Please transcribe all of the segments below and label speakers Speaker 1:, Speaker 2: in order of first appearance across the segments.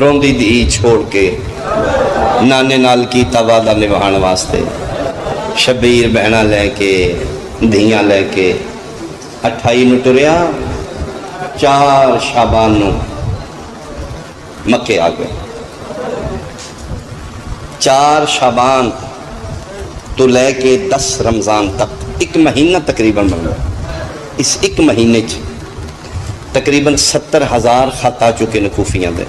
Speaker 1: روندی دی چھوڑ کے نانے نال کی وعدہ نبھان واسطے شبیر بہنا لے کے دھیاں لے کے 28 نو ٹریا 4 شعبان نو مکے آ گئے 4 شعبان تو لے کے 10 رمضان تک 1 مہینہ تقریباً بن گیا. اس 1 مہینے تقریباً 70,000 خط آ چکے نے کوفیاں دے.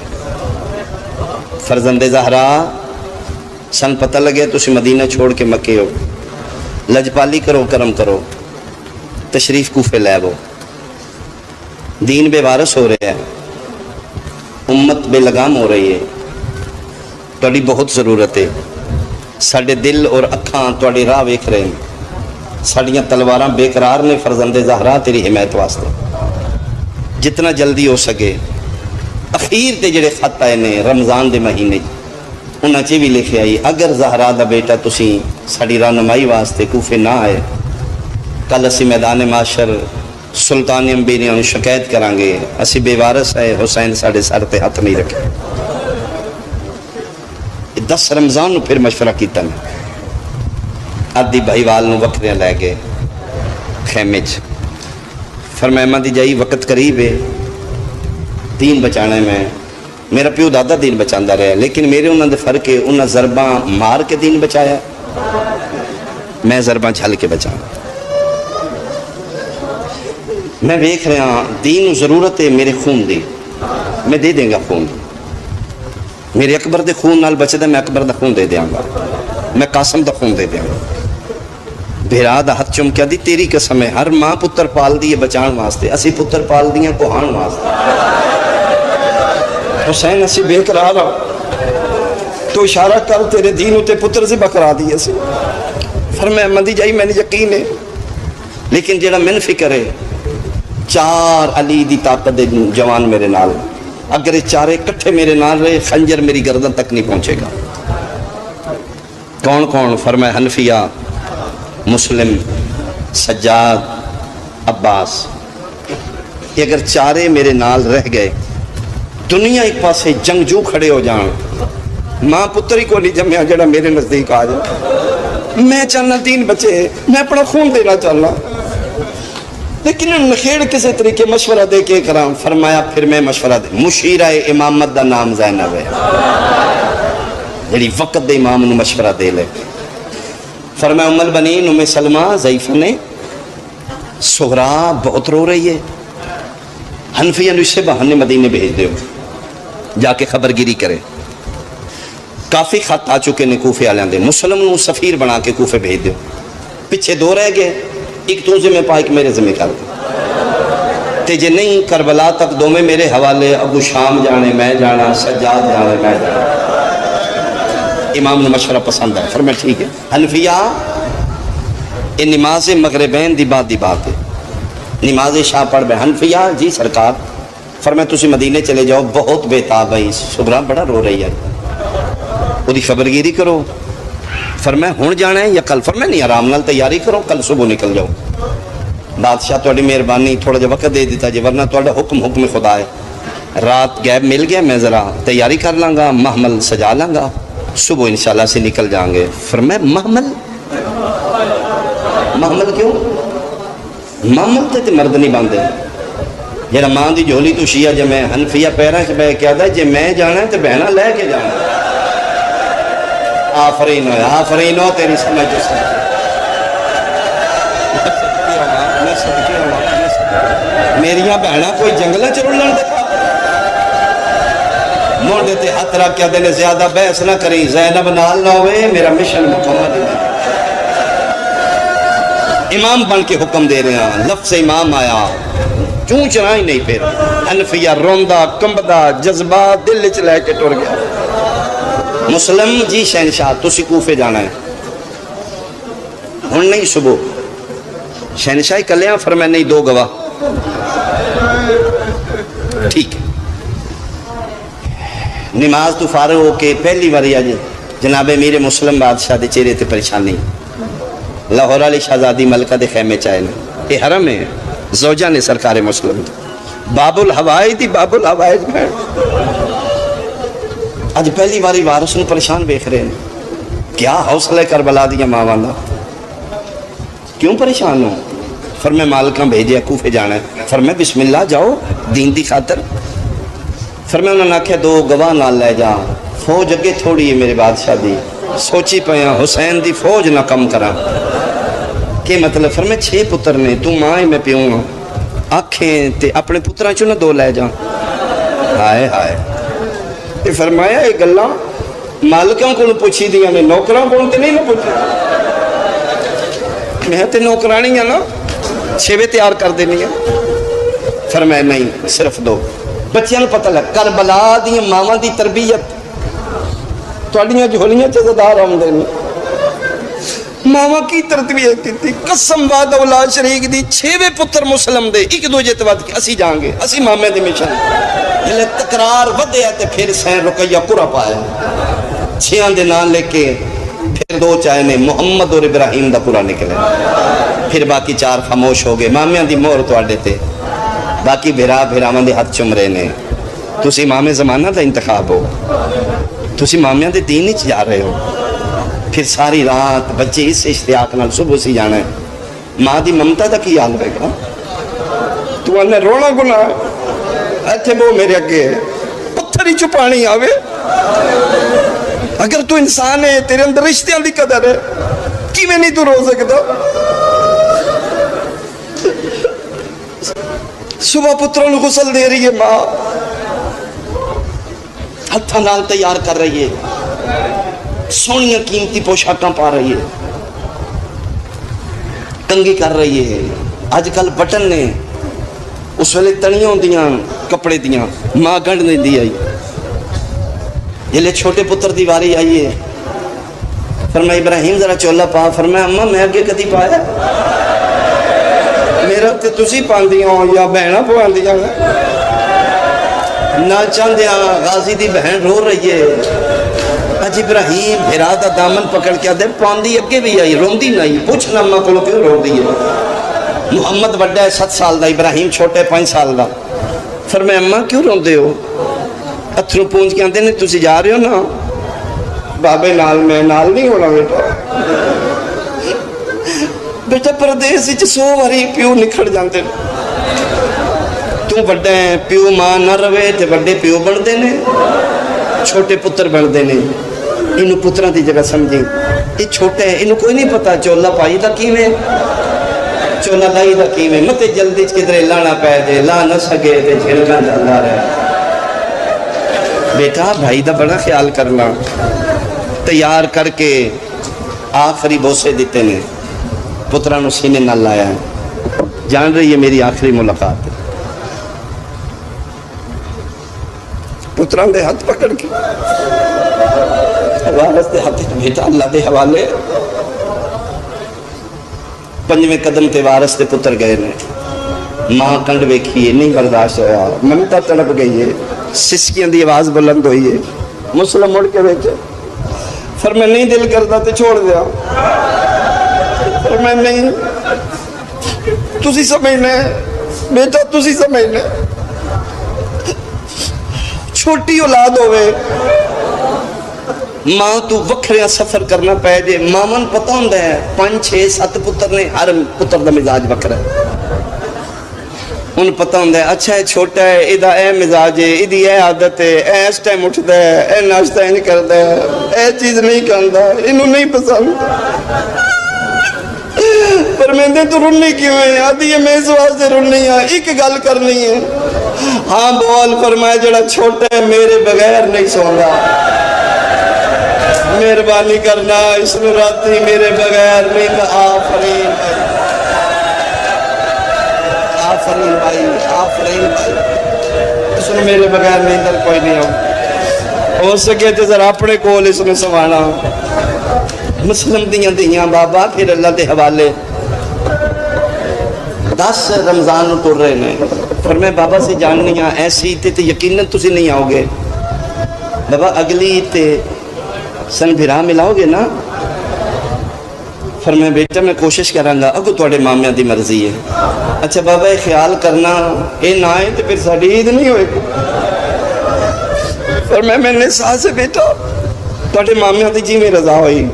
Speaker 1: فرزند زہرا سن پتہ لگے تسی مدینہ چھوڑ کے مکے ہو، لجپالی کرو، کرم کرو، تشریف کوفے لے وہ. دین بے وارث ہو رہے ہیں، امت بے لگام ہو رہی ہے، تھوڑی بہت ضرورت ہے. ساڑھے دل اور اکھاں تھوڑی راہ ویکھ رہے ہیں، ساڑھیاں تلواراں بے قرار نے فرزند زہرا تیری حمایت واسطے. جتنا جلدی ہو سکے اخیر تے جڑے خط آئے نے رمضان دے مہینے انہاں چی بھی لکھے آئی اگر زہرا دا بیٹا تسی ساڑی رہنمائی واسطے کوفے نہ آئے کل اسی میدان معاشر سلطان امبیریاں نوں شکایت کرانگے اسی بے وارث ہے، حسین ساڑے سر تے ہاتھ نہیں رکھے. 10 رمضان نو پھر مشورہ کیتا میں آدھی بھائیوال نو وکھریاں لے گئے خیمے چ. فرمایا ماں دی جائی وقت قریب ہے، دین بچانے میں میرا پیو دادا دین بچاندہ رہے لیکن میرے انہوں نے فرق ہے انہوں نے ضرباں مار کے دین بچایا، میں ضرباں جھل کے بچانا. میں دیکھ رہا ہوں دین ضرورت ہے میرے خون دی، میں دے دیں گا خون. میرے اکبر دے خون نال بچے دے میں اکبر دا خون دے دیاں گا، میں قاسم دا خون دے دیاں گا. بھیرا دا ہاتھ چم کیا دی تیری قسم ہے ہر ماں پتر پال دی بچان واسطے، اسی پتر پال دیاں کوہان واسطے. حسین اسی بے قرار رہا تو اشارہ کر تیرے دین ہوتے پتر سے بکرا دیئے سے. فرمایا مندی جائی میں نے یقین ہے لیکن جیڑا من فکر ہے 4 علی دی طاقت دے جوان میرے نال، اگر یہ 4 کٹھے میرے نال رہے خنجر میری گردن تک نہیں پہنچے گا. کون کون؟ فرمایا حنفیہ، مسلم، سجاد، عباس. یہ اگر 4 میرے نال رہ گئے دنیا ایک پاسے جنگجو کھڑے ہو جان، ماں پتر ہی کو نہیں جمعہ جڑا میرے نزدیک آ جائے. میں چاہنا دین بچے، میں اپنا خون دینا چاہنا لیکن نخیڑ کسے طریقے مشورہ دے کے کرام. فرمایا پھر میں مشورہ دے مشیرہ امامت دا نام زینب ہے جڑی وقت دے امام نو مشورہ دے لے. فرمایا ام البنین ام سلمہ ضعیفہ نے سغرا بہت رو رہی ہے، حنفیہ نے اسے بہانے مدینے بھیج دے جا کے خبرگیری کرے. کافی خط آ چکے نے کوفے آلیاں دے، مسلم نو سفیر بنا کے کوفے بھیج دے. پچھے 2 رہ گئے، ایک تو ذمہ پا ایک میرے ذمہ کر دے تے جے نہیں کربلا تک 2 میں میرے حوالے، ابو شام جانے میں جانا، سجاد جانے میں جانا. امام نے مشورہ پسند ہے. فرمایا ٹھیک ہے. حنفیہ یہ نماز مغربین دی بات ہے، نماز شاہ پڑھ بے. حنفیہ جی سرکار. فرمایا تسی مدینے چلے جاؤ، بہت بےتاب ہے، صبح بڑا رو رہی ہے، وہ دی خبرگیری کرو. فرمایا ہون جانا ہے یا کل؟ فرمایا نہیں آرام نال تیاری کرو، کل صبح نکل جاؤ. بادشاہ تھوڑی مہربانی تھوڑا جا وقت دے دیتا جی ورنہ تھوڑا حکم خدا ہے. رات گیب مل گیا، میں ذرا تیاری کر لوں گا، محمل سجا لوں گا، صبح انشاءاللہ سے نکل جائیں گے. فرمایا محمل کیوں؟ محمل تے مرد نہیں باندھے. جیڑا ماں دی جھولی تو شیعہ جمع حنفیہ پیرا چ بہ کے آدا جے میں جانا ہے تے بہنا لے کے جانا. آفرین ہو تیری سمجھ جو سمجھ. میریاں بہنا کوئی جنگلہ چ رلن دکھا موڑے تے ہاتھ رکھ کے دے زیادہ بحث نہ کری، زینب نال نہ ہوئے میرا مشن مکمل ہے. امام بن کے حکم دے رہے ہیں، لفظ امام آیا چون چرا ہی نہیں. پھر حنفیہ روندہ کمبدہ جذبات دل چ لے کے ٹر گیا. مسلم جی شہنشاہ تسی کوفے جانا ہے ہن نہیں صبح. شہنشاہ کلیاں. فرمایا نہیں 2 گواہ. ٹھیک ہے. نماز تو فارغ ہو کے پہلی باری آج جناب امیر مسلم بادشاہ دے چہرے تے پریشانی. لاہور والی شہزادی ملکہ دے خیمے چائے نے، یہ حرم ہے، زوجہ نے سرکار مسلم باب الحوائج دی، باب الحوائج میں اج پہلی باری وارث نو پریشان ویکھ رہے ہیں. کیا حوصلہ کربلا دیا ماواں دا, کیوں پریشان ہو؟ فرمایا مالکاں بھیجیا کوفے جانا ہے. فرمایا بسم اللہ جاؤ دین دی خاطر. فرمایا انہوں نے آکھیا 2 گواہ نال لے جا, فوج اگے تھوڑی ہے میرے بادشاہ دی, سوچی پیا حسین دی فوج نہ کم کرا. کہ مطلب؟ فرمایا 6 پتر نے, تو ماں میں پیوں گا, آنکھیں تے اپنے پتراں چوں نہ 2 لے جا. ہائے ہائے. فرمایا یہ گلاں مالکاں کو پوچھی دیا نے, نوکراں کو تے نہیں نہ پوچھی. میں تے نوکرانی ہے نا, 6 تیار کر دینی ہے. فرمایا نہیں صرف 2. بچیاں نوں پتہ لگ کربلا دی ماواں دی تربیت تواڈیاں جھولیاں چ زدار آوندے نے. ماواں کی تربیت کیتی, قسم وعد اولاد شریک دی. 6 پتر مسلم دے ایک دوجے تے ود کے اسی جان گے, اسی مامے دے مشن. جلے تکرار ودیا تے پھر سین رقیہ قرا پایا, 6 دے نام لے کے پھر 2 چائے نے محمد اور ابراہیم دا پورا نکلے. پھر باقی 4 خاموش ہو گئے. مامیاں دی مہر تواڈے تے, باقی بھرا بھراواں دے ہاتھ چم رہے نے. تسی امام زمانہ دا انتخاب ہو, تسی مامیاں دے دین وچ جا رہے ہو. پھر ساری رات بچے اس اشتیاق نال صبح سی جانا ہے. ماں دی ممتا دا کی حال ہوئے گا؟ تو انہیں رونا گناہ ایتھے بو میرے اگے پتھر ہی چپانی آوے. اگر تو انسان ہے, تیرے اندر رشتیاں دی قدر ہے, کیویں نہیں تو رو سکتا؟ صبح پتروں نے غسل دے رہی ہے ماں, ہتھاں نال تیار کر رہی ہے, سونیاں قیمتی پوشاکاں پا رہی ہے, کنگھی کر رہی ہے. آج کل بٹن نے, اس ویلے تنیاں ہوندیاں کپڑے دیاں, ماں گنڈ نہیں دی آئی. جلے چھوٹے پتر دی واری آئی ہے. فرمایا ابراہیم ذرا چولا پا. فرمایا اماں میں اگے کدی پایا؟ میرا تے تسی پاندیاں ہو یا بہناں پواندیاں نہ چاندیاں. غازی دی بہن رو رہی ہے. اج ابراہیم بھرا دا دامن پکڑ کے آدھے پاندی اگے بھی آئی, روندی نہیں. پوچھنا اماں کو کیوں رو دی ہے؟ محمد وڈا ہے 7 سال دا, ابراہیم چھوٹا ہے 5 سال دا. فرمایا اماں کیوں روندے ہو؟ اتھروں پونج کے آندے نے تسی جا رہے ہو نا بابے نال, میں نال نہیں ہونا بیٹا. بیٹا پردیس وچ 100 واری پیو نکھڑ جاندے, تو وڈا ہے, پیو ماں نہ روے تے وڈے پیو بندے نے, چھوٹے پتر بندے نے. انہوں پتران دی جگہ سمجھیں, یہ چھوٹا ہے, انہوں کوئی نہیں پتا چولا پائی دا کیویں, چولا لائی دا کیویں. متے جلدی کدھرے لانا پے دے, لا نہ سکے تے جھلکاں جلدا رہے. بیٹا بھائی دا بڑا خیال کرنا. تیار کر کے آخری بوسے دیتے نے, پترانو سینے نہ لایا ہے. جان رہی ہے میری آخری ملاقات ہے. پتران دے ہاتھ پکڑ کے وارث دے ہاتھ بیٹا اللہ دے حوالے. 5ویں قدم تے وارث دے پتر گئے نے. ماں کنڈ ویکھی ہے, نہیں برداشت ہویا, ممتا تڑپ گئی ہے, سسکیاں دی آواز بلند ہوئی ہے. مسلم مڑ کے ویکھے. فرمایا نہیں دل کرتا تے چھوڑ دیا. فرمایا نہیں, تسی سمجھنا ہے بیٹا, تسی سمجھنا ہے. چھوٹی اولاد ہوئے, ماں تو وکھریا سفر کرنا پہ جے. مامن پتہ ہوندہ ہے 5 6 7 پتر نے, ہر پتر دا مزاج وکھرا ہے. ان پتہ ہوندہ ہے اچھا ہے چھوٹا ہے, ایدہ اے مزاج ہے, ایدی اے عادت ہے, اے اس ٹائم اٹھتا ہے, اے ناشتہ نہیں کرتا ہے, اے چیز نہیں کرتا, انہوں نہیں پسند. پر میں دے تو رنی کیوں ہے؟ آدھی ہے میں اس واسطے رنی ہے, ایک گل کرنی ہے. ہاں بول. فرمایا جڑا چھوٹا ہے میرے بغیر نہیں سوندا, مہربانی کرنا اس میں راتی میرے بغیر نہیں. آفرین بھائی, آفرین بھائی, آفرین بھائی. اس میں میرے بغیر نہیں در کوئی نہیں ہو سکے تو ذرا اپنے کول اس میں سوانا. مسلم دیاں دیاں بابا پھر اللہ دے حوالے. 10 رمضان ٹر رہے ہیں. فرمایا بابا سے جاننی ہاں ایسی تے یقیناً تسی نہیں آؤ گے. بابا اگلی تے سن بھرا ملاؤ گے نا؟ فرمایا بیٹا میں کوشش کروں گا, اگو تواڈے مامیاں دی مرضی ہے. اچھا بابا یہ خیال کرنا, اے نہ آئے تو پھر ساڈی عید نہیں ہوئے گی. فرمایا میں نے ساہ سے بیٹا تواڈے مامیاں دی جی میں رضا ہوئی.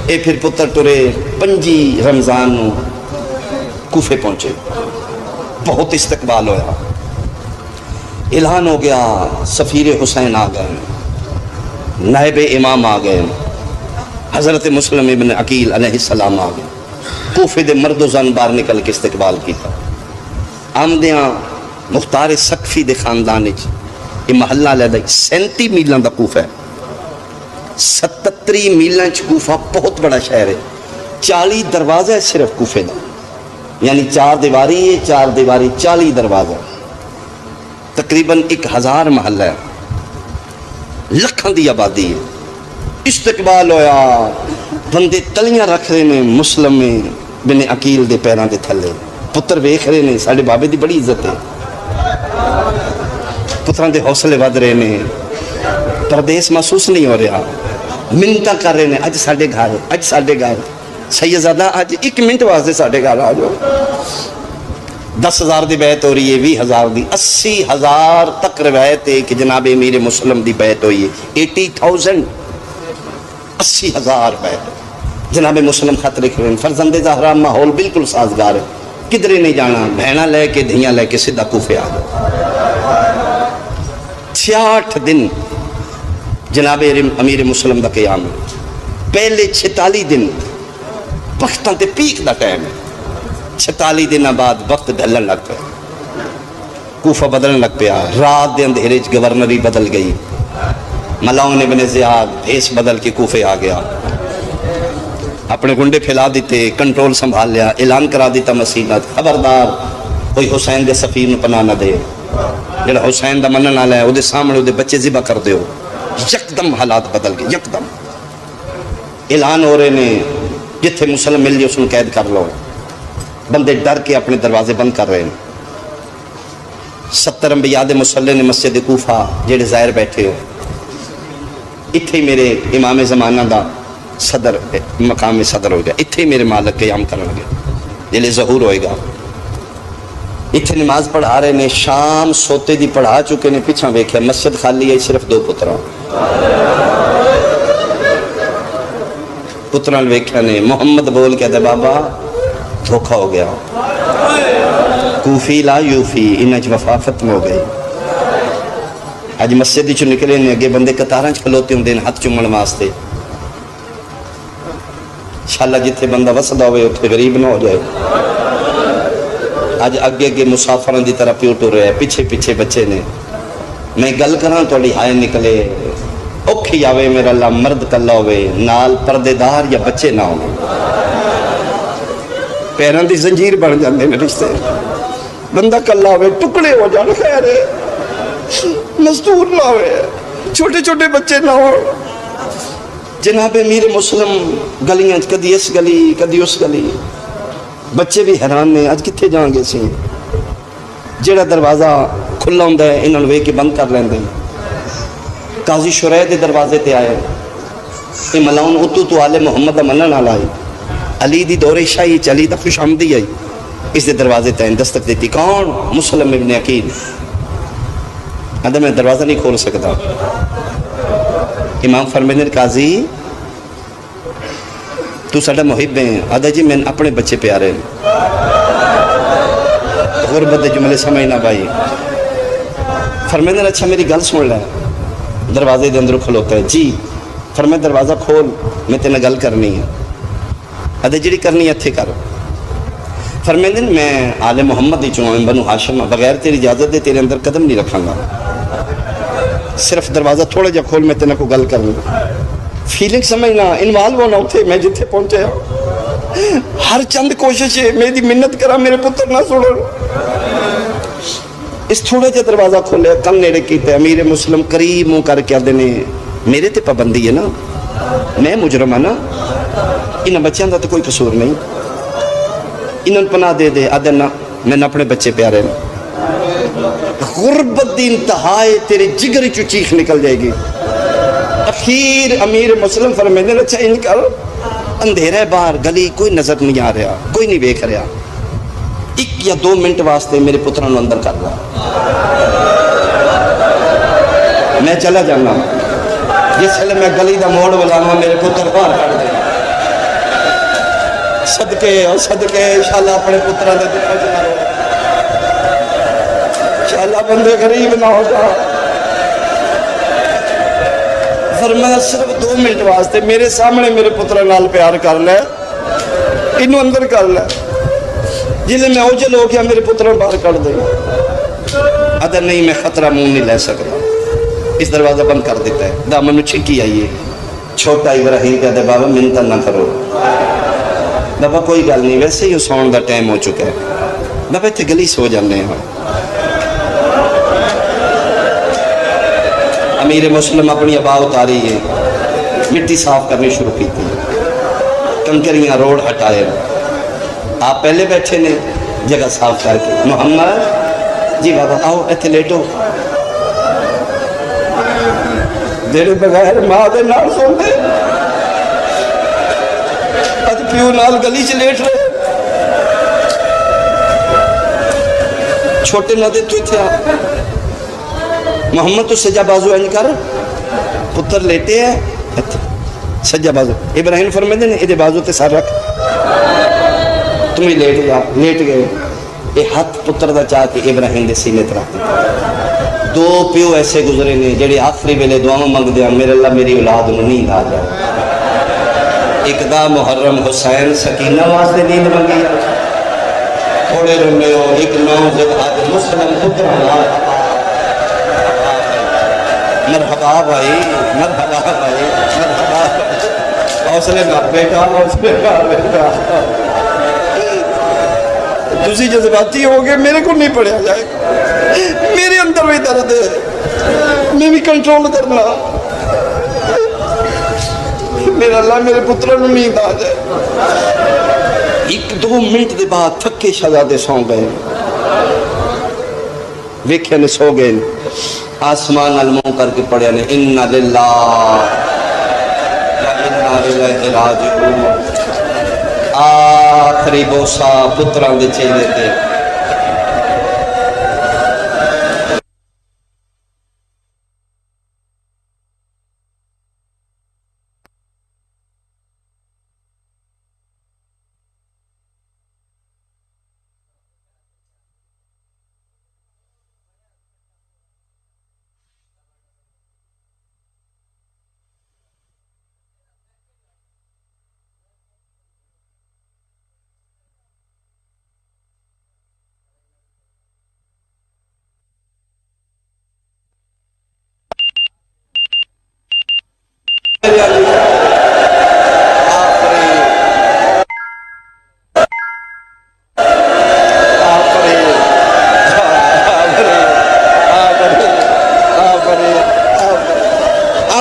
Speaker 1: اے پھر پتر ٹرے 5 رمضان نو کوفے پہنچے. بہت استقبال ہویا. اعلان ہو گیا سفیر حسین آ گئے, نائب امام آ گئے, حضرت مسلم ابن عقیل علیہ السلام آ گئے. کوفے دے مرد و زن باہر نکل کے استقبال کیتا. آمدیاں مختار سقفی دے خاندان وچ یہ محلہ علیحدہ 37 میلاں دا کوفہ ہے. 77 میلاں چ کوفہ بہت بڑا شہر ہے. 40 دروازہ ہے صرف کوفے دا, یعنی 4 دیواری ہے, 4 دیواری 40 دروازہ, تقریباً 1000 محلہ ہے, لکھاں دی آبادی ہے. استقبال ہویا, بندے تلیاں رکھ رہے ہیں مسلم بن عقیل دے پیراں دے تھلے, پتر ویکھ رہے ہیں ساڈے بابے دی بڑی عزت ہے, پتراں دے حوصلے ود رہے ہیں, پردیس محسوس نہیں ہو رہا, منتاں کر رہے ہیں اج ساڈے گھر, اج ساڈے گھر سیدزادہ اج 1 منٹ واسطے ساڈے گھر آ جاؤ. 10,000 دی بیعت ہو رہی ہے, 20,000 دی, 80,000 تک روایت ہے کہ جناب امیر مسلم دی بیعت ہوئی ہے. 80,000 80,000 بیعت. جناب مسلم خط لکھ رہے ہیں فرزند زہرا ماحول بالکل سازگار ہے, کدھرے نہیں جانا, بہنا لے کے دھیاں لے کے سیدھا کوفے آ جاؤ. 66 دن جناب امیر مسلم دا قیام ہے. پہلے 46 دن وقتاں تے پیک دا ٹائم ہے. 46 دن بعد وقت ڈھلن لگ پیا, کوفہ بدلن لگ پیا. رات دے اندھیرے چ گورنری بدل گئی. ملاؤن ابن زیاد بھیس بدل کے کوفے آ گیا, اپنے گنڈے پھیلا دیتے, کنٹرول سنبھال لیا, اعلان کرا دیتا مسیحت خبردار کوئی حسین دے سفیر نو پناہ نہ دے, جڑا حسین دا منن والا ہے او دے سامنے او دے بچے ذبح کر دیو. یکدم حالات بدل گئے, یکدم اعلان ہو رہے نے جتھے مسلم مل جائے اس کو قید کر لو. بندے ڈر کے اپنے دروازے بند کر رہے ہیں. 70 انبیاء دے مصلی نے مسجد کوفہ جڑے ظاہر بیٹھے ہو, اتھے میرے امام زمانہ دا صدر مقام صدر ہو گیا, اتھے میرے مالک قیام کرنے لگے, جلے ظہور ہوئے گا. اتھے نماز پڑھا رہے نے, شام سوتے دی پڑھا چکے نے, پیچھا ویکھیا مسجد خالی ہے, صرف 2 پترا. پتران ویکھیا نے محمد بول کے دے بابا دھوکہ ہو گیا, کوفی لا یوفی, انج وفا ختم ہو گئی. اج مسجد چ نکلے نے, اگے بندے قطاراں چ کھلوتے ہوندے نے ہاتھ چومن واسطے. انشاءاللہ جتھے بندہ وسدا ہوئے اتھے غریب نہ ہو جائے. اج اگے اگے مسافراں دی طرح پیو ٹر رہے ہیں, پیچھے پیچھے بچے نے. میں گل کراں تہاڈی ہائے نکلے, اوکھی آوے میرا اللہ مرد کلا ہوئے, نال پردے دار یا بچے نہ ہوں, پیراں دی زنجیر بن جاندے نے رشتے. بندہ کلا ہوئے, ٹکڑے ہو جان خیر ہے, مزدور نہ ہوئے, چھوٹے چھوٹے بچے نہ ہو. جناب امیر مسلم گلیاں کدی اس گلی کدی اس گلی, بچے بھی حیران نے اج کتھے جان گے سی. جیڑا دروازہ کھلا ہوندا ہے انہاں نوں ویکھ کے بند کر لیندے. قاضی شریح دے دروازے تے آئے, اے ملاؤن اتو تو آل محمد دا منن والا ہے, علی دی دور شاہی چلی دا خوش آمدی آئی. اس دے دروازے تے دستک دیتی, کون؟ مسلم ابن عقیل. میں دروازہ نہیں کھول سکتا. امام فرمانے قاضی تو ساڈا محب ہے. آدھا جی میں اپنے بچے پیارے ہیں, غربت دے جملے سمجھنا بھائی. فرمانے اچھا میری گل سن لے. دروازے دے اندر کھلوتا ہے, جی. فرمایا دروازہ کھول, میں تیرے گل کرنی ہے. آدھا جڑی کرنی ہے اتھے کر. فرمانے میں آل محمد دی چوں بنو ہاشم, بغیر تیری اجازت دے تیرے اندر قدم نہیں رکھاں گا. صرف دروازہ تھوڑا جا کھول, میں تیرے کو گل کرنی. فیلنگ سمجھنا, انوالو ہونا اتھے. میں جتھے پہنچے ہر چند کوشش ہے میری منت کرا میرے پتر نہ سنو. اس تھوڑے جا دروازہ کھولے, کم نیڑے کیتے. امیر مسلم قریب منہ کر کے آدھے نے میرے تے پابندی ہے نا, میں مجرم ہاں نا, انہاں بچیاں دا تو کوئی قصور نہیں, انہاں پناہ دے دے. آدھے نا میں اپنے بچے پیارے ہیں. غربت دی انتہائے تیرے جگر چو چیخ نکل جائے گی. اخیر امیر مسلم فرمانے اچھا ان کر, اندھیرے باہر گلی کوئی نظر نہیں آ رہا, کوئی نہیں ویکھ رہا, 1 یا 2 منٹ واسطے میرے پتروں اندر کر رہا. میں چلا جانا جس ویلے میں گلی دا موڑ بلاواں میرے پتر باہر کٹ دے صدقے اور صدقے انشاءاللہ اپنے پتروں دے دکھا جا رہے انشاءاللہ بندے غریب نہ ہو جا فرمایا صرف 2 منٹ واسطے میرے سامنے میرے پتر نال پیار کر لے انہوں اندر کر لے جلے میں اوجل ہو گیا میرے پتر باہر کر دے ادھر نہیں میں خطرہ منہ نہیں لے سکتا اس دروازہ بند کر دیتا ہے دامن میں چھکی آئیے چھوٹا ابراہیم کہتے بابا منتہ نہ کرو بابا کوئی گل نہیں ویسے ہی سون دا ٹائم ہو چکا ہے بابا اتنے گلی سو جانے ہیں امیر مسلم اپنی ابا اتاری ہے مٹی صاف کرنی شروع کی تھی کنکریاں روڈ ہٹائے آپ پہلے بیٹھے نے جگہ صاف کر کے محمد جی بابا آؤ ایتھے لیٹو میرے بغیر ماں دے نال سن دے اج پیو نال گلی چ لیٹ رہے چھوٹے نہ دے تو تھے محمد تو سجا بازو انج کر پتر لیٹے ہیں سجا بازو ابراہیم فرمائے نے ادھے بازو تے سر رکھ تمہیں لیٹ گئے یہ ہاتھ پتر دا چاہ کے ابراہیم دے سینے تے رکھ دے 2 پیو ایسے گزرے نے جڑے آخری ویلے دعاؤں منگ دیا میرے اللہ میری اولاد نو نیند آ جائے ایک دا محرم حسین سکینہ واسطے نیند منگی تھوڑے رونے ہو ایک نوزد آج مسلم پتر مرحبا بھائی مرحبا بھائی مرحبا حوصلے نہ بیٹا حوصلے نہ بیٹا تسی جذباتی ہوگے میرے کو نہیں پڑھیا جائے میرے اندر بھی درد ہے میں بھی کنٹرول کرنا میرا اللہ میرے پتروں میں نیند آ جائے 1-2 منٹ دے بعد تھکے شہزادے سو گئے ویکھے نے سو گئے آسمان الموں کر کے پڑھیا نے اِنَّ لِلَّهِ وَإِنَّا إِلَيْهِ رَاجِعُونَ آخری بوسا پتران دے چہرے تے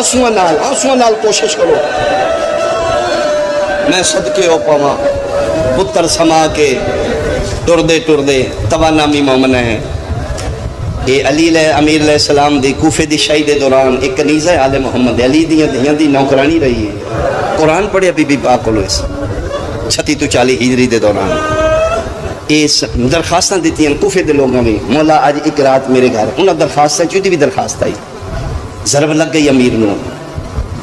Speaker 1: آنسوہ نال کوشش کرو میں صدقے ہو پاواں پتر سما کے ٹردے توانامی مومن ہے یہ علی امیر علیہ السلام دی کوفے دی شاہی دے دوران ایک کنیزہ آل محمد علی دیاں دی نوکرانی رہی ہے قرآن پڑھیا بی بی پاک کولو اس 36-40 ہجری دے دوران اس درخواستاں دیتی ہیں کوفے دے لوگوں میں مولا آج ایک رات میرے گھر انہاں درخواستاں چوتی بھی درخواست آئی ضرب لگ گئی امیر نو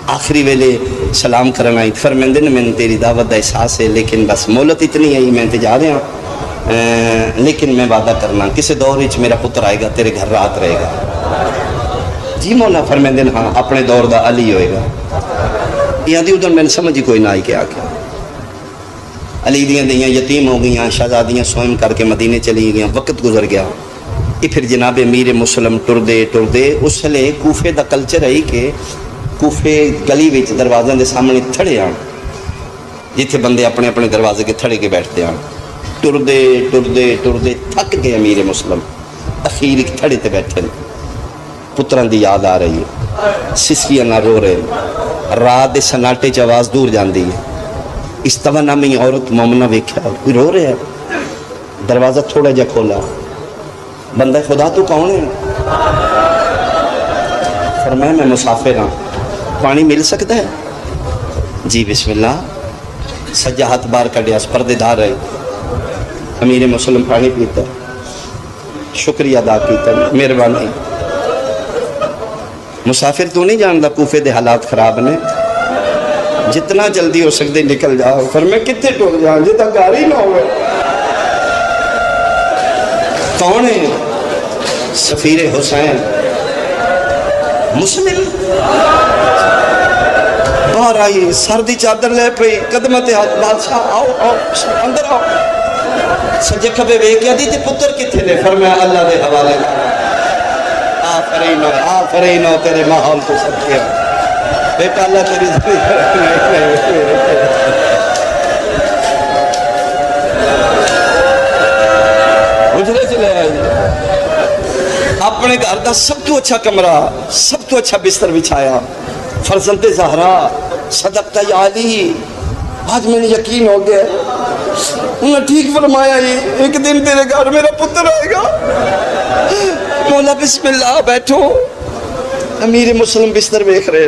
Speaker 1: آخری ویلے سلام کرنا آئی فرمیندے نے میں تیری دعوت دا احساس ہے لیکن بس مولت اتنی آئی میں جا رہے ہیں لیکن میں وعدہ کرنا کسی دور ہی میرا پتر آئے گا تیرے گھر رات رہے گا جی مولا فرمیندے نے ہاں اپنے دور دا علی ہوئے گا یہ دی ادھر میں نے سمجھی کوئی نہ آئی کے آگے علی دیاں یتیم ہو گئیاں شہزادیاں سوئم کر کے مدینے چلی گئیاں وقت گزر گیا یہ پھر جناب امیر مسلم ٹردے اس لئے کوفے دا کلچر ہے کہ کوفے گلی ویچ دروازے دے سامنے تھڑے آن جتھے بندے اپنے اپنے دروازے کے تھڑے کے بیٹھتے آن ٹردے تھک گئے امیر مسلم اخیر ایک تھڑے تے بیٹھے پتران دی یاد آ رہی ہے سسکیاں نہ رو رہے رات دے سناٹے چ آواز دور جاندی ہے اس توانامی عورت مومنہ ویکھیا کوئی رو رہے ہے دروازہ تھوڑا جا کھولا بندہ خدا تو کون ہے فرمایا میں مسافر ہاں پانی مل سکتا ہے جی بسم اللہ سجا ہاتھ بار کڈیا پردے دار رہے امیر مسلم پانی پیتا شکریہ ادا کیتا مہربانی مسافر تو نہیں جانتا کوفے دے حالات خراب نے، جتنا جلدی ہو سکتے نکل جاؤ، پر میں کتنے ٹوک جاؤں جی تک گاڑی نہ ہوئے۔ کون ہے؟ سفیر حسین مسلم باہر آئی، سردی چادر لے پئی، قدمت ہاتھ، بادشاہ آؤ آؤ اندر آؤ، سجے کھبے ویکھیا دی تے پتر کتنے نے؟ فرمایا اللہ دے حوالے، آفرین ہو تیرے ماحول کو سب کیا بیٹا، اللہ تیری اجرے چلے آئے، اپنے گھر دا سب تو اچھا کمرہ، سب تو اچھا بستر بچھایا، فرزند زہرا صدقہ یا علی، آج میں نے یقین ہو گیا، انہوں نے ٹھیک فرمایا، ایک دن تیرے گھر میرا پتر آئے گا۔ مولا بسم اللہ، بیٹھو۔ امیر مسلم بستر ویکھ رہے،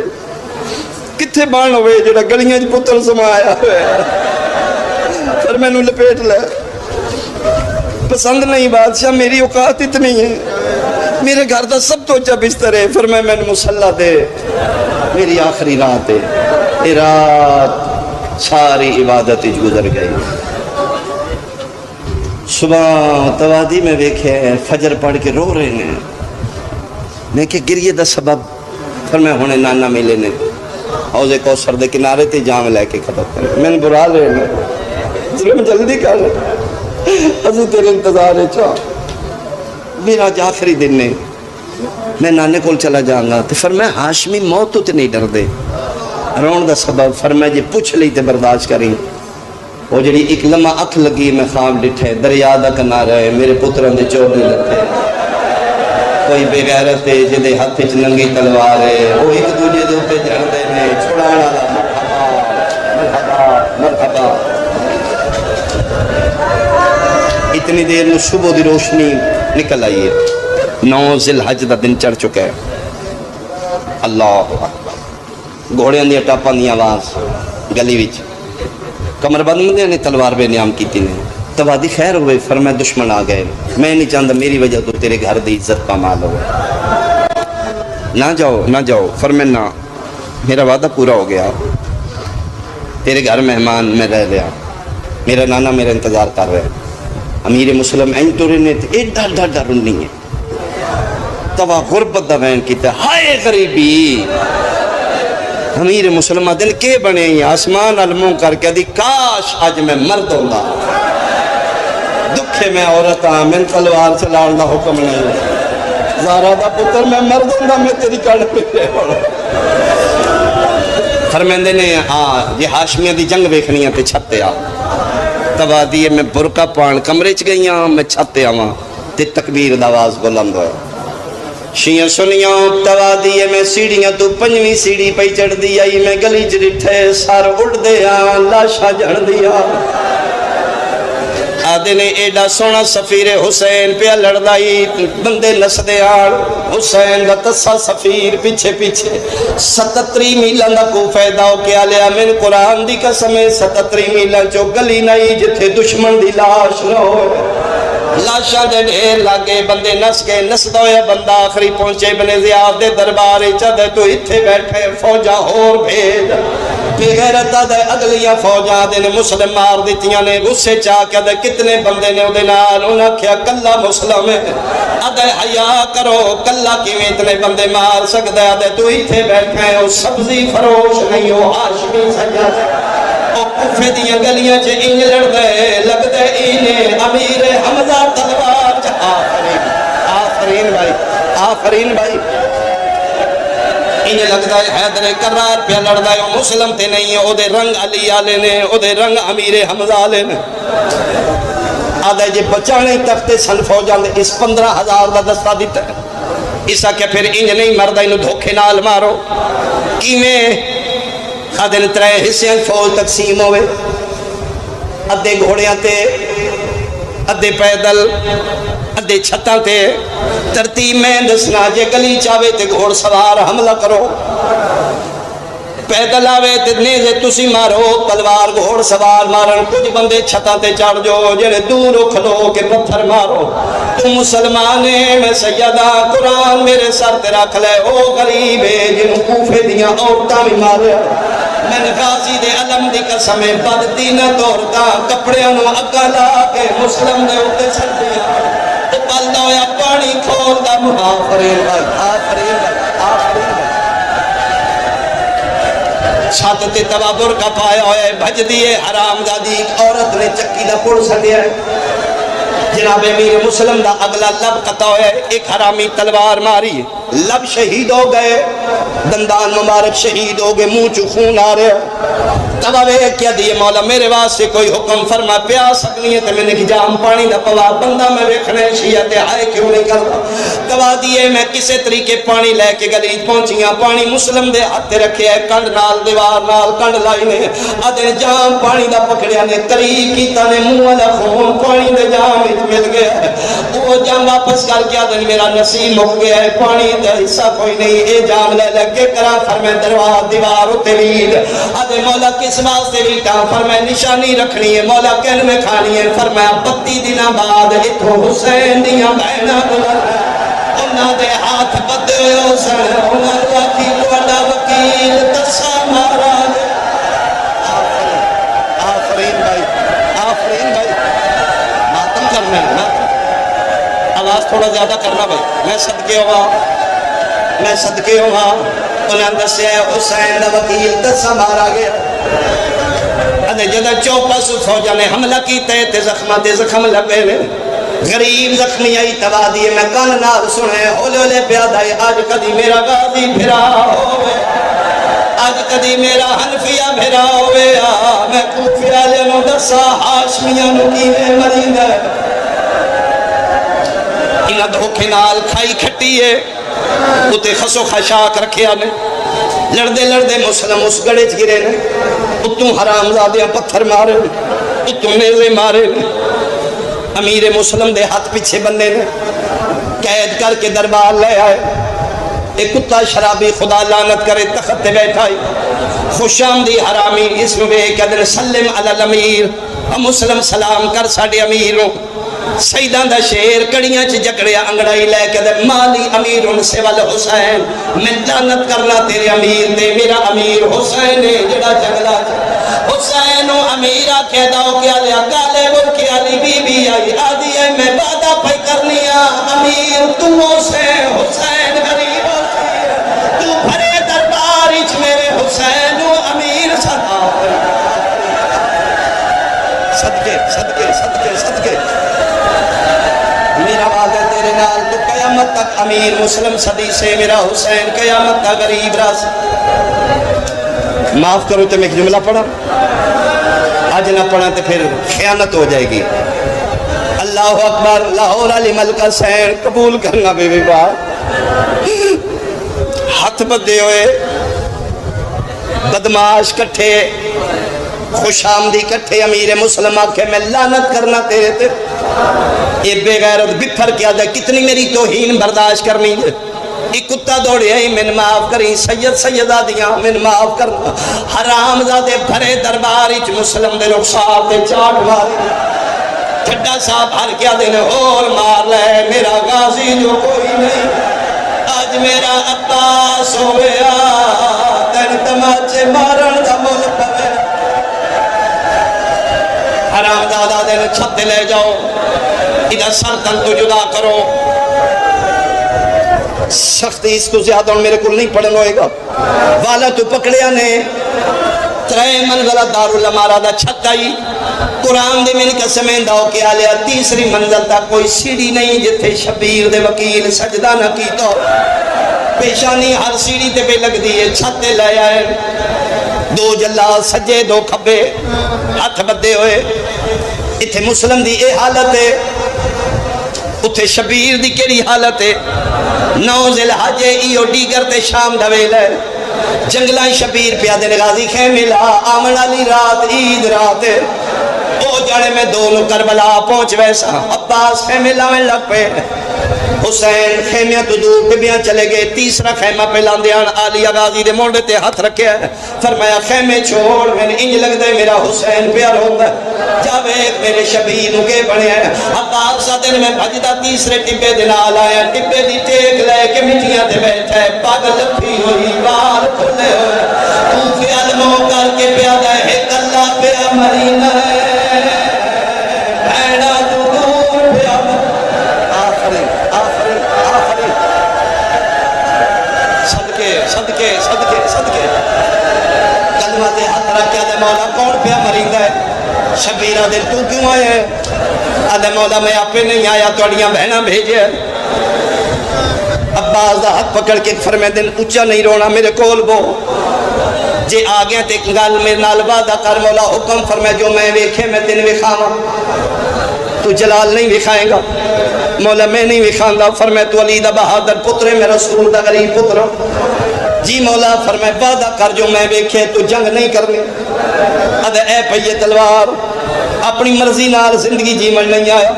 Speaker 1: کتھے بان ہوئے جڑا گلیاں چ پتر سمایا ہوئے، پر میں نے لپیٹ لے، پسند نہیں بادشاہ، میری اوقات اتنی ہے، میرے گھر دا سب تو اچھا بستر ہے، فرمایا میں نے مصلی دے، میری آخری رات ہے، یہ رات ساری عبادت گزر گئی۔ صبح توادی میں دیکھے فجر پڑھ کے رو رہے ہیں، میں کہ گریے دا سبب، فرمایا ہونے نانا ملے نے حوض کوثر دے کنارے تے جام لے کے ختم کرے، میں نے برا رہے ہیں، ظلم جلدی کر ابھی تیرے انتظار ہے، چاہ میرا آج آخری دن نے، میں نانے کول چلا جاؤں گا۔ تو فرمایا ہاشمی موت تو نہیں ڈر دے، رون دا سبب، فرمایا جی پوچھ لی تے برداشت کریں، وہ جڑی ایک لمحہ اکھ لگی میں خواب ڈٹھے، دریا دا کنارہ ہے، میرے پتران دے چوڑنے لگے، کوئی بے غیرت ہے جدے ہاتھ وچ ننگی تلوار ہے، وہ ایک دوجے دے اوپر جھڑدے نے، چھڑانا مرحبا مرحبا۔ اتنی دیر میں صبح دی روشنی نکل آئی ہے، 9 ذی الحج دا دن چڑھ چکا ہے، اللہ گھوڑیاں دی ٹاپاں دی آواز گلی وچ، کمر بند مندے نے تلوار بے نیام کیتی نے، توادی خیر ہوئے، فرمایا دشمن آ گئے، میں نہیں چاہتا میری وجہ تو تیرے گھر دی عزت پامال ہوئے، نہ جاؤ نہ جاؤ، فرمایا نہ، میرا وعدہ پورا ہو گیا، تیرے گھر مہمان میں رہ لیا، میرا نانا میرا انتظار کر رہے، امیر مسلم این تو رہنے تھے، ایک ڈر ڈر ڈر نہیں ہے، توا غربت دا بین کیتا، ہائے غریبی، امیر مسلمہ دل کے بنے ہیں، آسمان علموں کر کے دی کاش آج میں مرد ہوں گا، دکھے میں عورت ہاں، میں تلوار سے لارنا حکم نہیں، زہرا دا پتر میں مرد ہوں گا، میں تیری کڑ پہ رہے ہوں۔ فرمیندے نے یہ ہاشمیہ دی جنگ بیکھنی ہے تے چھتے آ، توادی میں برکہ پان کمرے چ گئی ہاں، میں چھتے آواں تے تکبیر داواز بلند ہوئے، شیعہ سنیاں توادی میں سیڑیاں تو 5ویں سیڑھی پہ چڑھ دی آئی، میں گلی چ ڈٹھے سار اڑ دیا، لاشا جڑ دیا، آدھے نے ایڈا سونا سفیر حسین پہ لڑدائی، بندے نس دے آڑ، حسین دا تسا سفیر پیچھے پیچھے 77 میلہ دا کو فیدہ ہو کے آلیا، میں قرآن دی قسم 77 میلہ چو گلی نہیں جتھے دشمن دی لاش نہ ہوئے، لاشاں دے ڈھیر لاگے، بندے نس کے نس دویا، بندہ آخری پہنچے ابن زیاد دے دربارے چدے تو اتھے بیٹھے فوجہ ہور بھیج، بے غیرتہ دے اگلیاں فوجہ دے نے مسلم مار دیتیاں نے، غصے چاہ کے دے کتنے بندے نے دے نال، انہاں کیا کلہ مسلم ہے، ادھے حیاء کرو، کلہ کیویں اتنے بندے مار سکتے، ادھے تو اتھے بیٹھے ہو، سبزی فروش نہیں ہو، ہاشمی سجد کوفے دیاں گلیاں چے انج لڑ دے لگ دے اینے امیر حمزہ تلوار چا، آفرین آفرین بھائی آفرین بھائی، انج لگ دے حیدر کرار پہ لڑ دے، مسلم تے نہیں ہے، او دے رنگ علی آلے نے، او دے رنگ امیر حمزہ آلے نے، آدھے جے بچانے تختے سن فوجان دے اس 15,000 دا دستہ دیتا ہے، اسا کہ پھر انج نہیں مردہ انہوں دھوکے نال مارو، کیویں آدھے ترے حصے فوج تقسیم ہوئے، ادھے گھوڑیاں تے، ادھے پیدل، ادھے چھتاں تے، ترتیب میں دسنا جے گلی چاہے تے گھوڑ سوار حملہ کرو، پیدل آوے تے نیزے تسی مارو، تلوار گھوڑ سوار مارن، کچھ بندے چھتاں تے چڑھ جو جڑے دوروں کھلو کے پتھر مارو۔ تو مسلمانے میں سیدہ قرآن میرے سر تے رکھ لے، او غریب ہے جنہوں کوفے دیاں عورتاں بھی مارے۔ میں نے غازی دے علم دی قسم بدتی نہ توڑتا، کپڑیاں نو اگا لا کے مسلم دے اوتے سر دیا، تو پلدا ہویا پانی کھول دا آفرین بھائی، آفرین بھائی، آفرین بھائی۔ چھت تے تبابر کا پایا ہوئے بھج دیئے حرام دادی عورت نے چکی دا پڑ سکیا ہے۔ جناب امیر مسلم دا اگلا لب قطع ہوئے، ایک حرامی تلوار ماری، لب شہید ہو گئے، دندان مبارک شہید ہو گئے، منہ چو خون آ رہے۔ تب اوے کیا دیئے مولا میرے واسطے کوئی حکم فرما، پیاس سکنی ہے تے میں نے کی جام پانی دا پوا بندہ میں ویکھنے شیعہ تے آئے کیوں نہیں کرتا۔ دوا دیئے میں کسے طریقے پانی لے کے گلیج پہنچیاں، پانی مسلم دے ہاتھ رکھے ہے، کنڈ نال دیوار نال کنڈ لائی نے، آدھے جام پانی دا پکڑیا نے، قریب کیتا نے منہ والا خون پانی دے جام مل گیا ہے۔ وہ جام واپس کر کے آدھے میرا نصیب مک گیا ہے، پانی دا حصہ کوئی نہیں، اے جام لے لگے کرا فرمائے دروار دیوار اتے وید، آدھے مولا کس واسطے ویٹا، فرمائے نشانی رکھنی ہے، مولا کہن میں کھانی ہے، فرمایا 32 دنہ بعد اتھو حسین دیاں بہنہ گزر ہے، انہاں دے ہاتھ بدے ہوئے حسین، انہاں دے آخی کوڑا وکیل تسا مارا دے۔ آفرین بھائی، آفرین بھائی، ماتم کرنا ہے نا، آواز تھوڑا زیادہ کرنا بھائی، میں صدقے ہوا، میں صدقے ہوا، انہاں دسے حسین دا وکیل تسا مارا گیا۔ جدہ چوپا سو فوجہ نے حملہ کیتے تے زخم لگے لے، غریب زخمی آئی تبا دیئے میں کان نال سنے، ہولے ہولے پیادہ ہے، آج کدی میرا غازی پھرا ہوئے، آج کدی میرا حنفیہ بھرا ہوئے، میں کوفیہ لینو دسا ہاشمیاں نو کی میں مرین ہے۔ انہا دھوکے نال کھائی کھٹی ہے، اتے خسو خشاک رکھے آنے، لڑدے لڑدے مسلم اس گڑے گرے نے، اتوں حرام زادیاں پتھر مارے نے، اتوں نیزے مارے نے، امیر مسلم دے ہاتھ پیچھے بننے نے، قید کر کے دربار لے آئے، ایک کتا شرابی خدا لعنت کرے تخت بیٹھائی، خوش آمدی حرامی اسم بے قدر سلم علی الامیر، مسلم سلام کر ساڑے امیروں، سیدان دا شیر کڑیاں چھ جکڑیا انگڑائی لے کے دے مالی امیرن سوال حسین، میں لعنت کرنا تیرے امیر دے، میرا امیر حسین ہے جڑا جگلا حسینو امیرہ کہتا ہو کیا لیا کالے ملکی علی بی بی آئی آدھی ہے میں بادہ پہ کرنیا امیر تم حسین غریب حسین تو بھرے دربار اچ میرے حسینو امیر صدقے صدقے صدقے صدقے میرا وعدہ تیرے نال تو قیامت تک امیر مسلم صدی سے میرا حسین قیامت تک غریب راس۔ معاف کرو تو میں ایک جملہ پڑھا، آج نہ پڑھا تو پھر خیانت ہو جائے گی۔ اللہ اکبر، لاہور علی ملکہ سین قبول کرنا بے بے بات، ہاتھ بدے ہوئے بدماش کٹھے خوش آمدی کٹھے امیر مسلم آکھے میں لعنت کرنا تیرے تے، اے بے غیرت بپھر کیا دے کتنی میری توہین برداشت کرنی ہے، ایک کتا دوڑے ہیں من معاف کریں سید سیدہ دیاں من معاف کرنا، حرام زادے بھرے درباری چ مسلم دے رخصار دے چاٹ مارے ٹھڈا صاحب ہر کیا دینے اور مار لے میرا غازی جو کوئی نہیں، آج میرا عباس ہو گیا تین تماچے مارن دا مل پوے، حرام دادا دینے چھتے لے جاؤ ادھر سر تن تو جدا کرو، سختی اس کو زیادہ میرے کو نہیں پڑھن ہوئے گا، والا تو پکڑیا نے ترے منزلہ دارالعمارہ دا چھت آئی، قرآن دے من قسمیں داؤ کے آلیا تیسری منزل تک کوئی سیڑھی نہیں جتھے شبیر دے وکیل سجدہ نہ کی تو پیشانی ہر سیڑھی تے پہ لگ دیئے چھتے لے آئے، دو جلال سجے دو کھبے ہاتھ بدے ہوئے، اتھے مسلم دی اے حالت ہے، اتھے شبیر دی کیڑی حالت ہے، 9 ذی الحجہ ایو ڈیگر تے شام دویل ہے، جنگلائیں شبیر پیادے غازی خیمے لا آمن علی رات عید رات ہے، او جڑے میں دونوں کربلا پہنچ ویسا عباس خیمے لاویں لگ پہ حسین خیمیاں تو دور ٹبیاں چلے گئے، تیسرا خیمہ پہ لاندے آن عالیہ غازی دے مونڈے تے ہاتھ رکھے ہے، فرمایا خیمے چھوڑ، میں نے انج لگ دے میرا حسین پیار ہوندہ جاوے میرے شبیر نکے بڑھے ہیں۔ عباس سا دن میں بھجدہ تیسرے ٹبے دن آلایا، ٹبے دی ٹیک لے کے مٹیاں دے بیٹھا ہے، پاگل لپھی ہوئی بار کھلے ہوئے، تو خیال مو کر کے پیادہ ہے اللہ پیا مرینہ ہے، بھیڑا تو دور پیا آخری آخری آخری صدقے صدقے صدقے صدقے کلمہ دے ہاتھ رکھیا دے مولا کون پیا مرینہ ہے؟ شبیرہ دن تو کیوں آئے ہیں؟ آدھے مولا میں آپ پہ نہیں آیا توڑیاں بہنہ بھیجے۔ عباس دا ہاتھ پکڑ کے فرمے دن اچھا نہیں رونا میرے کول بو، جے آگیا تے گال میرے نال وعدہ کر مولا حکم فرمے جو میں ویکھے میں تین وکھاواں، تو جلال نہیں وکھائیں گا؟ مولا میں نہیں وکھاندہ، فرمے تو علی دا بہادر پتر میں رسول دا غریب پتر، جی مولا فرمے وعدہ کر جو میں ویکھے تو جنگ نہیں کرنے۔ ادھے اے پہیے تلوار اپنی مرضی نال زندگی جیمن نہیں آیا،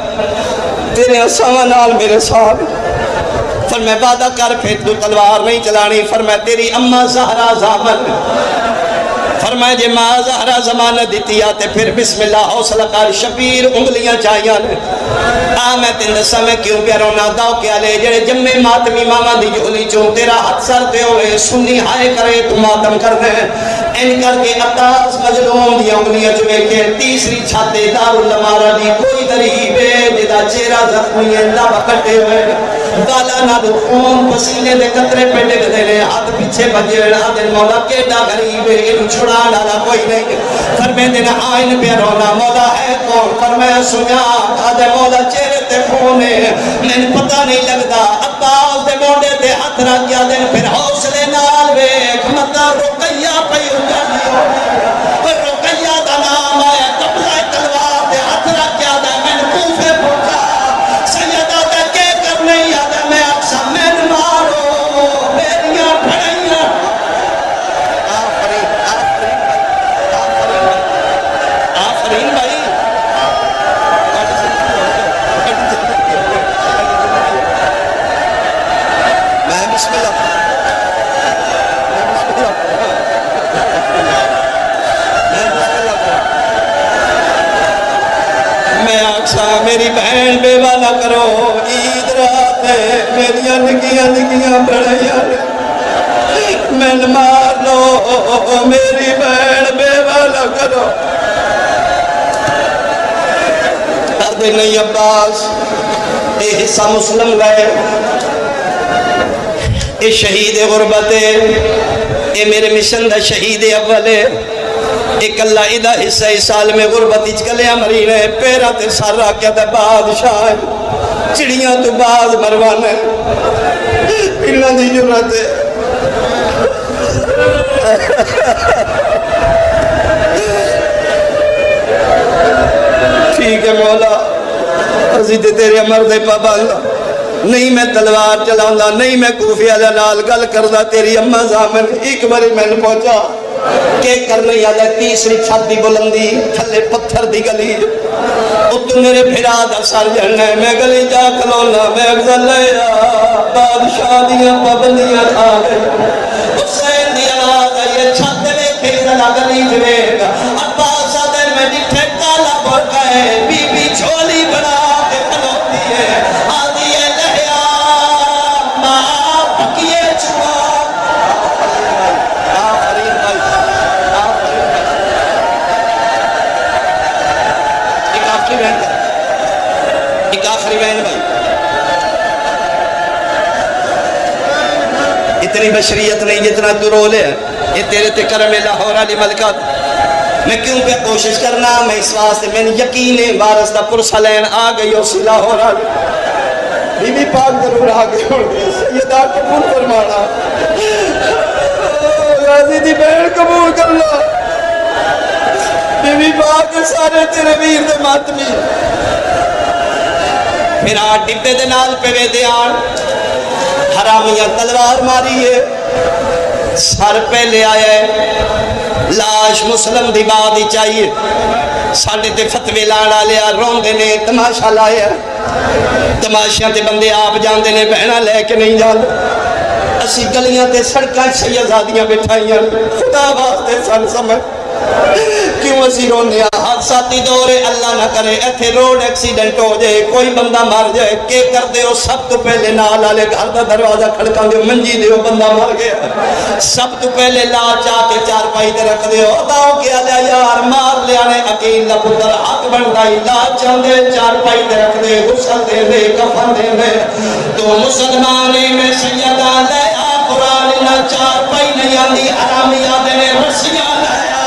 Speaker 1: تیرے اساں نال میرے ساتھ، فرمائے وعدہ کر پھر تو تلوار نہیں چلانی، فرمائے تیری اماں زہرا زامن، فرمائے جے ماں زہرا زمانہ دیتی آتے پھر بسم اللہ حوصلہ کر، شبیر انگلیاں چاہیاں نے میں تین دسا میں کیوں پہ رونا داؤ کیا لے جڑے جمعے ماتمی ماما دی جھولی چون تیرا ہاتھ سر دے ہوئے سنی ہائے کرے تو ماتم کرنے ان کر کے عطاس مجلوم دی انگلیاں چوے کے تیسری چھاتے دارالمارا دی کوئی دریبے جدا چیرہ زخمی اللہ بکٹے ہوئے بالا نہ دو خون پسینے دے قطرے پہ ڈگ دے لے ہاتھ پیچھے بجے دن مولا کیڈا غریبے انہوں چھڑا ڈالا کوئی نہیں فرمے دن آئین پہ رونا مولا ہے کون فرمے سنیا آدھے مولا چہرے تے خونے میں پتہ نہیں لگتا عباس دے موڑے تے ہاتھ رکھ گیا دن پھر حوصلے نال ویک مطا رقیہ پہ اجڑیو رقیہ دا نام آیا قبضہ تلوار دے ہاتھ رکھ گیا دے میں کوفے پہنچا سیدہ دے کے کرنے یادہ میں اقصہ میں مارو میریاں بھڑیاں آفرین بھائی بسم اللہ میں آقا میری بہن بیوہ نہ کرو عید رات ہے میری نگیاں بڑھائیاں میں مار لو میری بہن بیوہ نہ کرو آدھے نہیں عباس اے حصہ مسلم گئے اے شہید غربت ہے اے میرے مشن دا شہید اول ہے ایک اللہ ادھا حصہ اس سال میں غربت اچکلے امرین ہے پیرہ تے سار راکیا دا بادشاہ ہے چڑیاں تو باز مروان ہے انہاں دی جرات ہے ٹھیک ہے مولا عزیز تیرے امر دے پاباندہ نہیں میں تلوار چلاؤں دا نہیں میں کوفی علیہ نال گل کردہ تیری اممہ زامن ایک باری میں نے پہنچا کہ کرنے یادہ تیسری چھت دی بلندی تھلے پتھر دی گلی اتو میرے بھرا دا سر جڑنے میں گلی جا کلونا میں افضل لیا بادشاہ دیا پابندیاں تھا حسین دی آواز یہ چھت دے کھیزنا گلی جوے گا عباس آدھے میں ڈٹھے کالا بڑھا ہے بی بی جھولی بنا کے کھلوتی ہے آدھی ہے لہیا ماں پکیے چھوا آفرین بھائی آفرین بھائی ایک آخری بہن بھائی اتنی بشریت نہیں جتنا تو رول ہے یہ تیرے تے کرم لاہور علی ملکات میں کیوں پہ کوشش کرنا میں اس واسطے میں نے یقین وارث دا پرسلین آ گئی ہو سی لاہور علی بی بی پاک ضرور آ گئی ہو سیدہ قبول فرمانا غازی دی بہن قبول کرنا بی بی پاک سارے تیرے ویر دے ماتمی پھر آٹھ ڈبے دے نال پہ وے دے آن حرامیاں تلوار ماری ہے سر پہ لے آیا ہے لاش مسلم دی بعد ہی چاہیے ساڑھے تے فتوی لانا لیا روندے نے تماشا لایا تماشیاں تے بندے آپ جاندے نے بہنا لے کے نہیں جاندے اسی گلیاں تے سڑکاں شہزادیاں بٹھائیاں خدا واسطے سن سمجھ کیوں اسی رونے حادثاتی دور اللہ نہ کرے ایتھے روڈ ایکسیڈنٹ ہو جائے کوئی بندہ مر جائے کہ کر دے ہو سب تو پہلے نال والے گھر دا دروازہ کھڑکا دے منجی دے ہو بندہ مر گیا سب تو پہلے لا چاہ کے چار پائی تے رکھ دے ہو داؤ کیا لیا یار مار لیا نے عقیل دا پتر حق بندائی لا چاندے چار پائی تے رکھ دے غسل دے دے کفن دے دے تو مسلمانے میں سیدہ لیا قرآن نہ چار پائی نہیں آندی حرامیہ دے نے رسیاں لیا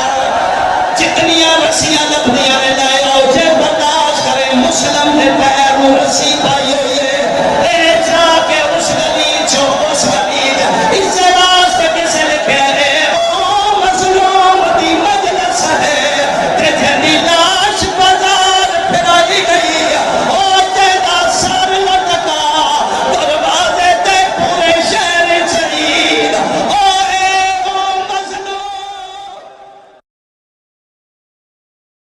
Speaker 1: جتنیاں رسیاں لگنیاں نے لائے آؤ جے برداشت کرے مسلم نے پیر رسی پائی